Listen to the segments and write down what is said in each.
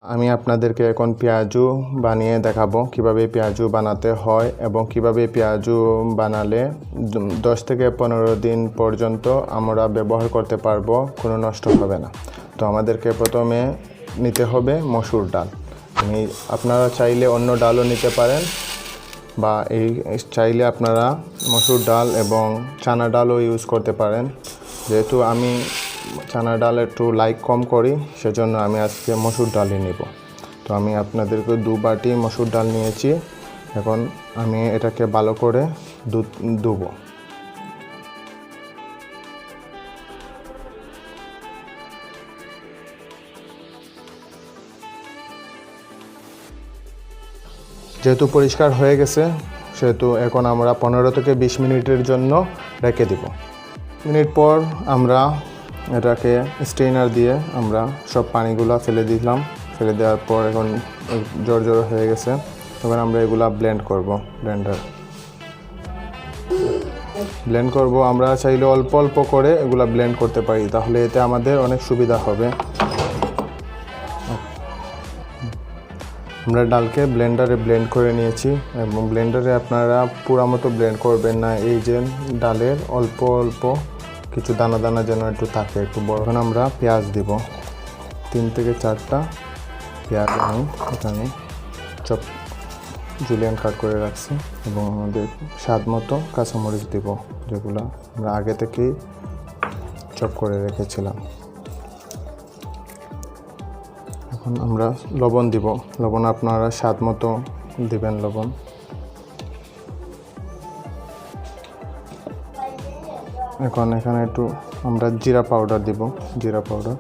আমি আপনাদেরকে এখন পেঁয়াজু বানিয়ে দেখাবো কিভাবে পেঁয়াজু বানাতে হয় এবং কিভাবে পেঁয়াজু বানালে 10 থেকে 15 দিন পর্যন্ত আমরা ব্যবহার করতে পারবো, কোনো নষ্ট হবে না। তো আমাদেরকে প্রথমে নিতে হবে মসুর ডাল। আপনারা চাইলে অন্য ডালও নিতে পারেন, বা চাইলে আপনারা মসুর ডাল এবং চানা ডালও ইউজ করতে পারেন। যেহেতু আমি চানা ডাল একটু লাইক কম করি, সেজন্য আমি আজকে মসুর ডালই নিব। তো আমি আপনাদেরকে 2 বাটি মসুর ডাল নিয়েছি। এখন আমি এটাকে ভালো করে ধুবো। যেহেতু পরিষ্কার হয়ে গেছে, সেহেতু এখন আমরা 15 থেকে 20 মিনিটের জন্য রেখে দিব। মিনিট পর আমরা এটাকে স্ট্রেনার দিয়ে আমরা সব পানিগুলো ফেলে দিলাম। ফেলে দেওয়ার পর এখন জোর হয়ে গেছে। তখন আমরা এগুলা ব্লেন্ড করব। ব্লেন্ড করব। আমরা চাইলে অল্প অল্প করে এগুলা ব্লেন্ড করতে পারি, তাহলে এতে আমাদের অনেক সুবিধা হবে। আমরা ডালকে ব্লেন্ডারে ব্লেন্ড করে নিয়েছি, এবং ব্লেন্ডারে আপনারা পুরো মতো ব্লেন্ড করবেন না। এই যে ডালের অল্প অল্প কিছু দানা দানা যেন একটু থাকে, একটু বড়। এখন আমরা পেঁয়াজ দিব। 3 থেকে 4টা পেঁয়াজ আমি এখানে জুলিয়ান কাট করে রাখছি, এবং আমাদের স্বাদ মতো কাঁচামরিচ দিব, যেগুলো আমরা আগে থেকেই চপ করে রেখেছিলাম। এখন আমরা লবণ দিব। লবণ আপনারা স্বাদ মতো দিবেন লবণ। এখন এখানে একটু আমরা জিরা পাউডার দিব। জিরা পাউডার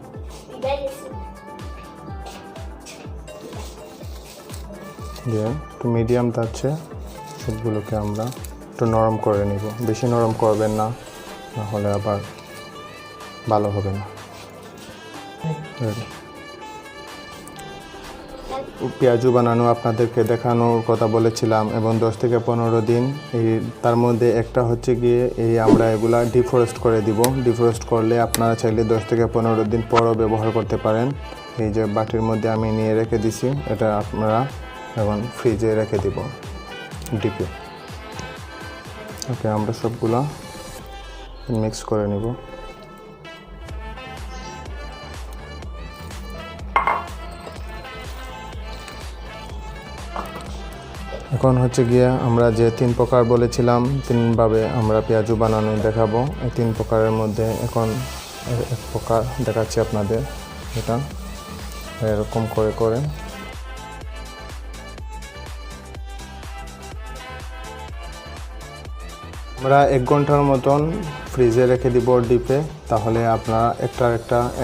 দিয়ে একটু মিডিয়াম আছে সবগুলোকে আমরা একটু নরম করে নিব। বেশি নরম করবেন না, নাহলে আবার ভালো হবে না। পেঁয়াজু বানানো আপনাদেরকে দেখানোর কথা বলেছিলাম, এবং 10 থেকে 15 দিন। তার মধ্যে একটা হচ্ছে গিয়ে আমরা এগুলা ডিফ্রস্ট করে দিব। ডিফ্রস্ট করলে আপনারা চাইলে 10 থেকে 15 দিন পরও ব্যবহার করতে পারেন। এই যে বাটির মধ্যে আমি নিয়ে রেখে দিছি, এটা আপনারা এখন ফ্রিজে রেখে দিব ডিপে। ওকে, আমরা সবগুলা মিক্স করে নিব। এখন হচ্ছে গিয়ে আমরা যে 3 প্রকার বলেছিলাম, 3ভাবে আমরা পেঁয়াজু বানানো দেখাবো। এই 3 প্রকারের মধ্যে এখন 1 প্রকার দেখাচ্ছি আপনাদের। এটা এরকম করে আমরা 1 ঘন্টার মতন ফ্রিজে রেখে দিব ডিপে। তাহলে আপনারা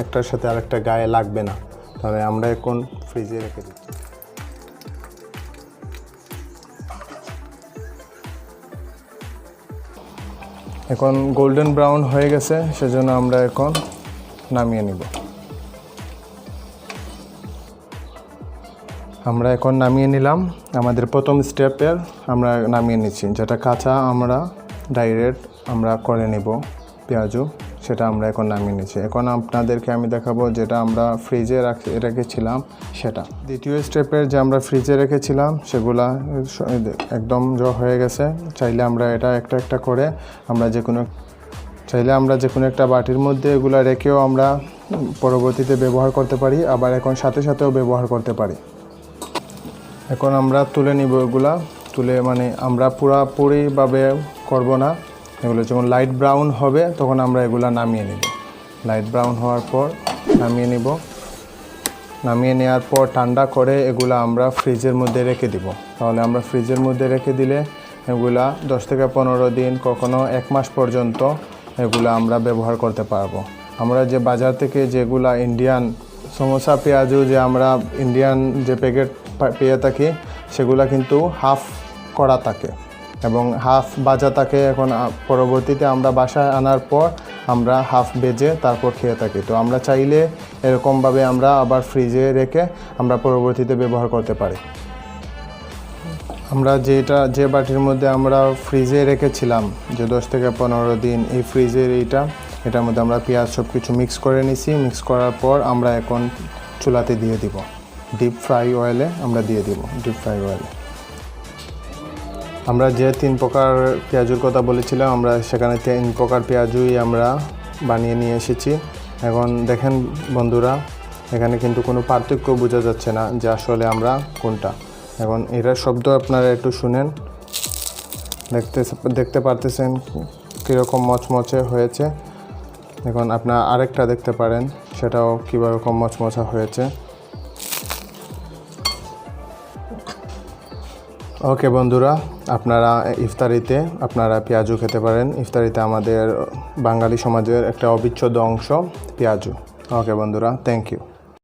একটার সাথে আরেকটা গায়ে লাগবে না। তাহলে আমরা এখন ফ্রিজে রেখে দিই। এখন গোল্ডেন ব্রাউন হয়ে গেছে, সেজন্য আমরা এখন নামিয়ে নিব। আমরা এখন নামিয়ে নিলাম। আমাদের প্রথম স্টেপের আমরা নামিয়ে নিচ্ছি, যেটা কাঁচা আমরা ডাইরেক্ট আমরা করে নিব পেঁয়াজু, সেটা আমরা এখন নামিয়ে নিচ্ছি। এখন আপনাদেরকে আমি দেখাবো যেটা আমরা ফ্রিজে রেখেছিলাম সেটা। দ্বিতীয় স্টেপের যে আমরা ফ্রিজে রেখেছিলাম সেগুলা একদম হয়ে গেছে। চাইলে আমরা এটা একটা করে আমরা যে কোনো একটা বাটির মধ্যে এগুলা রেখেও আমরা পরবর্তীতে ব্যবহার করতে পারি, আবার এখন সাথেও ব্যবহার করতে পারি। এখন আমরা তুলে নিব এগুলা। তুলে আমরা পুরোপুরিভাবে করব না, এগুলো যখন লাইট ব্রাউন হবে তখন আমরা এগুলা নামিয়ে নিব। লাইট ব্রাউন হওয়ার পর নামিয়ে নিব। নামিয়ে নেওয়ার পর ঠান্ডা করে এগুলা আমরা ফ্রিজের মধ্যে রেখে দিব। তাহলে আমরা ফ্রিজের মধ্যে রেখে দিলে এগুলা 10 থেকে 15 দিন, কখনো 1 মাস পর্যন্ত এগুলা আমরা ব্যবহার করতে পারবো। আমরা যে বাজার থেকে যেগুলা ইন্ডিয়ান সমোসা পেঁয়াজু যে আমরা ইন্ডিয়ান যে প্যাকেট পেয়ে থাকি, সেগুলা কিন্তু হাফ করা থাকে এবং হাফ ভাজা থাকে। এখন পরবর্তীতে আমরা বাসায় আনার পর আমরা হাফ ভেজে তারপর খেয়ে থাকি। তো আমরা চাইলে এরকমভাবে আমরা আবার ফ্রিজে রেখে আমরা পরবর্তীতে ব্যবহার করতে পারি। আমরা যে বাটির মধ্যে আমরা ফ্রিজে রেখেছিলাম যে 10 থেকে 15 দিন, এই ফ্রিজের এটার মধ্যে আমরা পেঁয়াজ সব কিছু মিক্স করে নিছি। মিক্স করার পর আমরা এখন চুলাতে দিয়ে দিব। ডিপ ফ্রাই অয়েলে আমরা দিয়ে দিব, ডিপ ফ্রাই অয়েলে। আমরা যে 3 প্রকার পেঁয়াজুর কথা বলেছিলাম, আমরা সেখানে 3 প্রকার পেঁয়াজুই আমরা বানিয়ে নিয়ে এসেছি। এখন দেখেন বন্ধুরা, এখানে কিন্তু কোনো পার্থক্য বোঝা যাচ্ছে না যে আসলে আমরা কোনটা। এখন এটার শব্দ আপনারা একটু শুনেন, দেখতে পারতেছেন কীরকম মচমচে হয়েছে। এখন আপনারা আরেকটা দেখতে পারেন, সেটাও কীভাবে মচমচা হয়েছে। ওকে বন্ধুরা, আপনারা ইফতারিতে আপনারা পেঁয়াজু খেতে পারেন। ইফতারিতে আমাদের বাঙালি সমাজের একটা অবিচ্ছেদ্য অংশ পেঁয়াজু। ওকে বন্ধুরা, থ্যাংক ইউ।